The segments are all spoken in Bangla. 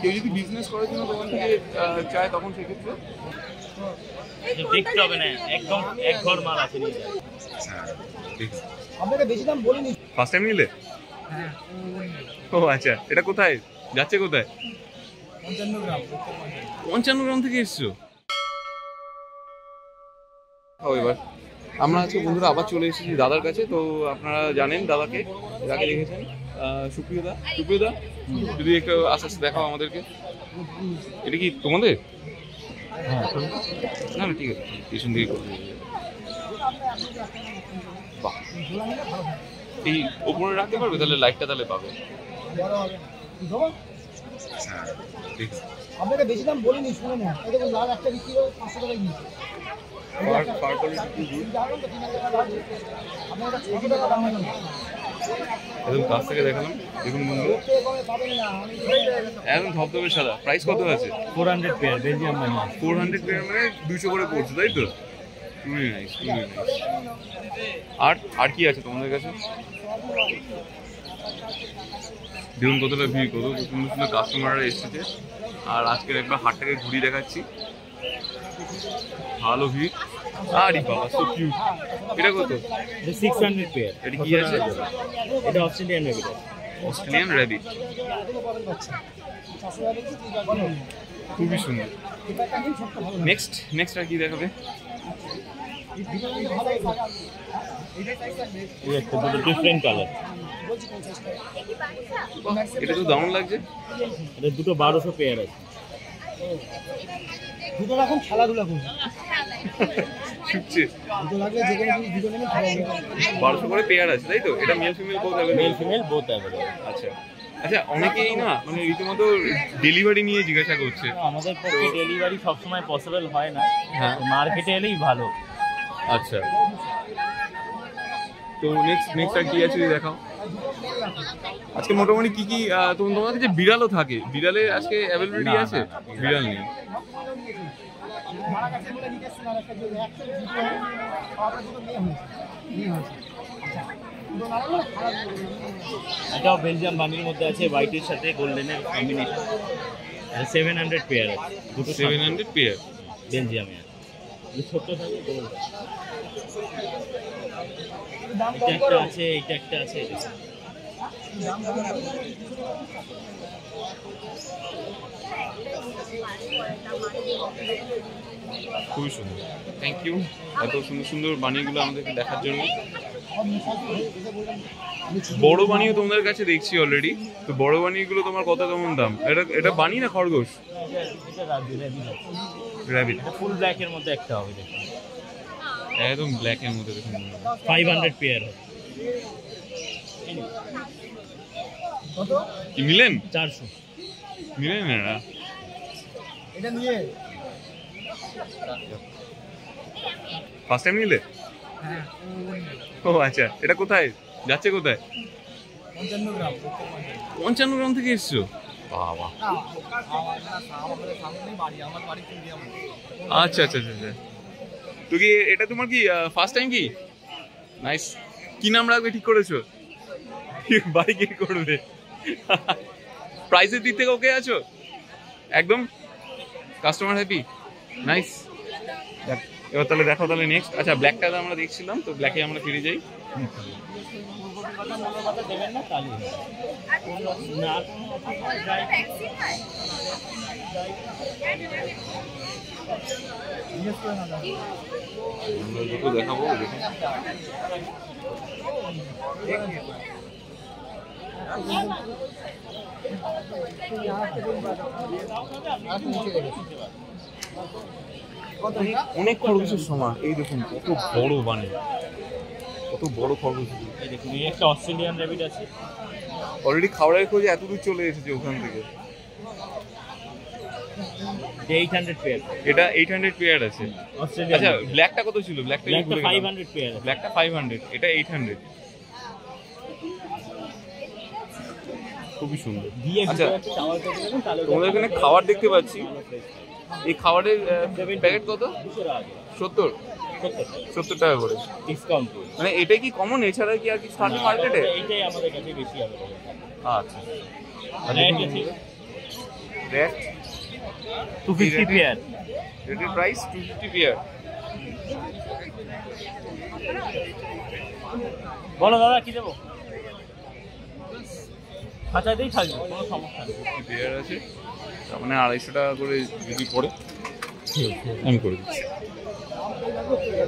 কেউ যদি বিজনেস করার জন্য দোকান থেকে চায় তখন সেক্ষেত্রে দেখতে হবে না, একদম এক ঘর মাল আছে। হ্যাঁ ঠিক। আপনাকে বেশি দাম বলিনি। ফার্স্ট টাইম নিলে? হ্যাঁ। ও আচ্ছা, এটা কোথায় যাচ্ছে? কোথায়? 55 গ্রাম। 55 গ্রাম থেকে এসছো? এবার আমরা আজকে বন্ধুরা আবার চলে এসেছি দাদার কাছে। তো আপনারা জানেন দাদাকে, যাকে দেখেছেন, সুপ্রিয়দা। সুপ্রিয়দা, যদি একটু আস্তে আস্তে দেখাও আমাদেরকে। এটা কি তোমাদের? না না ঠিক আছে, পিছন দিকে করতে। বাহ, এই ওপরে রাখতে পারবে তাহলে লাইটটা তাহলে পাবে। হ্যাঁ ঠিক আছে। আপনাকে বেশি দাম বলিনি, শুনে না। এই দেখুন লাল একটা বিক্রি করে 500 টাকা নিচ্ছে। একদম কাছ থেকে দেখালাম, দেখুন বন্ধু একদম ধবধবে সাদা। প্রাইস কত আছে? 400 পেয়ার বেলজিয়াম মানি। 400 পেয়ার মানে 200 করে পড়ছে, তাই তো? খুবই নাইস, খুবই নাইস। আর কি আছে তোমাদের কাছে? দেখুন কতটা ভিড়, কত সুন্দর সুন্দর কাস্টমাররা এসেছে। আর আজকের একবার হাটটাকে ঘুরিয়ে দেখাচ্ছি, ভালো ভিড়। আরে বাবা, সো কিউট। এটা কত? এটা 600 পেয়ার। এটা কি আছে? এটা অস্ট্রেলিয়ান র্যাবিট। অস্ট্রেলিয়ান র্যাবিট, খুবই সুন্দর। নেক্সট আর কি দেখাবে? Different colour. এটা তো দারুণ লাগছে। এটা দুটো 1200 পেয়ার আছে। দুটো রকম খেলাধুলা করবে। শিখছে। দুটো লাগলে যে কোনো জিনিস দুটো নেবে, খেলাধুলা 1200 করে পেয়ার আছে, তাই তো? এটা male female both available? Male female both available. আচ্ছা আচ্ছা, অনেকেই না মানে রীতিমতো ডেলিভারি নিয়ে জিজ্ঞাসা করছে। আমাদের পক্ষে ডেলিভারি সবসময় পসিবল হয় না, হ্যাঁ মার্কেটে এলেই ভালো। আচ্ছা, তো নেক্সট আর কি আছে দেখাও। আজকে মোটামুটি কি কি তোমার কাছে বিড়ালও থাকে? বিড়ালের আজকে অ্যাভেলেবিলিটি আছে? বিড়াল নেই। এটাও বেলজিয়াম বানির মধ্যে আছে, হোয়াইটের সাথে গোল্ডেনের কম্বিনেশন। 700 পেয়ার আছে, দুটো 700 পেয়ার বেলজিয়ামে আছে। ছোট্ট থাকে গোল্ড। এটা একটা আছে, এটা একটা আছে। খুবই সুন্দর, থ্যাংক ইউ এত সুন্দর সুন্দর বানিগুলো আমাদেরকে দেখার জন্য। বড় বানিও তোমাদের কাছে দেখছি অলরেডি। তো বড় বানিগুলো তোমার কত কেমন দাম? এটা বানি না খরগোশ? র্যাবিট। ফুল ব্ল্যাক এর মধ্যে একটা হবে, দেখুন একদম ব্ল্যাক এর মধ্যে। দেখুন 500 পেয়ার হবে। কি মিলেন? 400 মিলেন না এটা নিয়ে। ফার্স্ট টাইম নিলে? হ্যাঁ। ও আচ্ছা, এটা কোথায় যাচ্ছে? কোথায়? 55 গ্রাম। 55 গ্রাম থেকে এসছো? বাবা, আচ্ছা আচ্ছা আচ্ছা। তো কি এটা তোমার কি ফার্স্ট টাইম? কি নাইস। কি নাম রাখবে ঠিক করেছো? বাড়ি কি করবে? প্রাইসের দিক থেকে ওকে আছো? একদম কাস্টমার হ্যাপি? নাইস। এবার তাহলে দেখো তাহলে নেক্সট। আচ্ছা, ব্ল্যাকটা আমরা দেখছিলাম, তো ব্ল্যাকে আমরা ফিরে যাই। দুটো দেখাবো, দেখুন অনেক খরগোশের সমান। এই দেখুন কত বড় বানি, কত বড় খরগোশ। এই দেখুন, এই একটা অস্ট্রেলিয়ান র্যাবিট আছে। অলরেডি খাওয়ারের খোঁজে এত দূর চলে এসেছে ওখান থেকে। 800 পেয়ার। এটা 800 পেয়ার আছে। আচ্ছা, ব্ল্যাকটা কত ছিল? ব্ল্যাকটা 500 পেয়ার। ব্ল্যাকটা 500, এটা 800। খুবই সুন্দর। আচ্ছা, তোমাদের এখানে খাবার দেখতে পাচ্ছি। এই খাবারের প্যাকেট কত? 70 টাকা করে ডিসকাউন্ট। মানে এটাই কি কমন? এছাড়া কি আর কি স্টার্টিং মার্কেটে? এইটাই আমাদের কাছে বেশি হবে। আচ্ছা, রেট 250 পেয়ার। রেটের প্রাইস 250 পেয়ার। বলো দাদা কি দেবো? খাঁচাতেই থাকবে, কোনো সমস্যা নেই। পেয়ার আছে, তার মানে 250 টাকা করে যদি পড়ে আমি করে দিচ্ছি।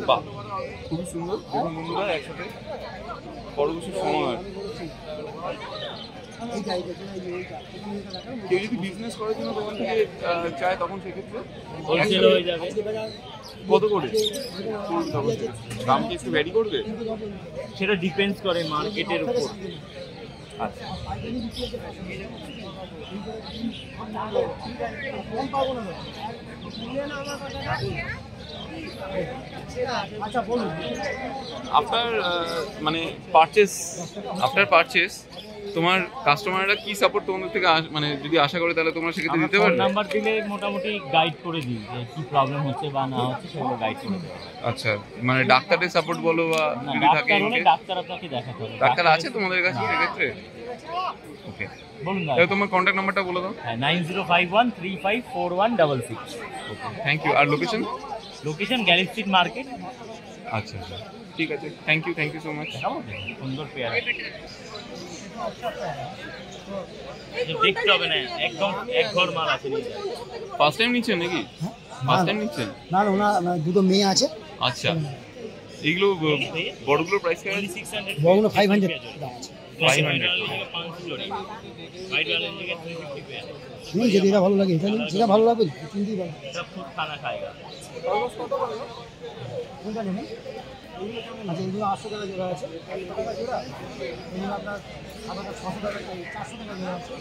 বাহ, খুবই সুন্দর। দেখুন বন্ধুরা, একসাথে বড় কিছু সময় কেউ যদি বিজনেস করার জন্য দোকান থেকে চায় তখন সেক্ষেত্রে হোলসেল হয়ে যাবে। কত করে তখন দাম কি একটু ভ্যারি করবে? সেটা ডিপেন্ডস করে মার্কেটের উপর। আচ্ছা, আচ্ছা বলুন, আফটার মানে আফটার পারচেস তোমার কাস্টমাররা কি সাপোর্ট তোমাদের থেকে মানে যদি আশা করে তাহলে তোমরা সেক্ষেত্রে দিতে ফোন পারবে? নাম্বার দিলে মোটামুটি গাইড করে দিই যে কি প্রবলেম হচ্ছে বা না হচ্ছে, সেগুলো গাইড করে দেওয়া হয়। আচ্ছা, মানে ডাক্তারের সাপোর্ট বলো বা না, যদি থাকে ডাক্তার হলে ডাক্তার আপনাকে দেখাতে হবে। ডাক্তার আছে তোমাদের কাছে সেক্ষেত্রে? ওকে, বলুন না। তাহলে তোমার কন্ট্যাক্ট নাম্বারটা বলে দাও। হ্যাঁ, 9051354166। Okay, thank you. আর location? Location Galiff street market. আচ্ছা আচ্ছা, ঠিক আছে, থ্যাংক ইউ সো মাচ। সুন্দর পেয়ার দেখতে হবে না, একদম এক ঘর মাল আছে। ফার্স্ট টাইম নিচ্ছেন নাকি? ফার্স্ট টাইম নিচ্ছেন? না না, ওনার দুটো মেয়ে আছে। আচ্ছা, এইগুলো বড়গুলোর প্রাইস কেমন? বড়গুলো 500 দাম আছে। 500। নিন, যদি এটা ভালো লাগে এটা নিন, যেটা ভালো লাগবে কিনতেই পারেন। কোনটা নেবেন? আচ্ছা, এগুলো 800 টাকা জোড়া আছে। এগুলো আপনার 600 টাকা 400 টাকা জোড়া আছে।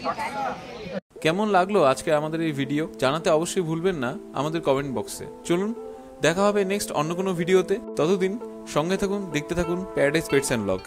কেমন লাগলো আজকে আমাদের এই ভিডিও জানাতে অবশ্যই ভুলবেন না আমাদের কমেন্ট বক্সে। চলুন দেখা হবে নেক্সট অন্য কোনো ভিডিওতে। ততদিন সঙ্গে থাকুন, দেখতে থাকুন প্যারাডাইস পেটস অ্যান্ড ব্লগ।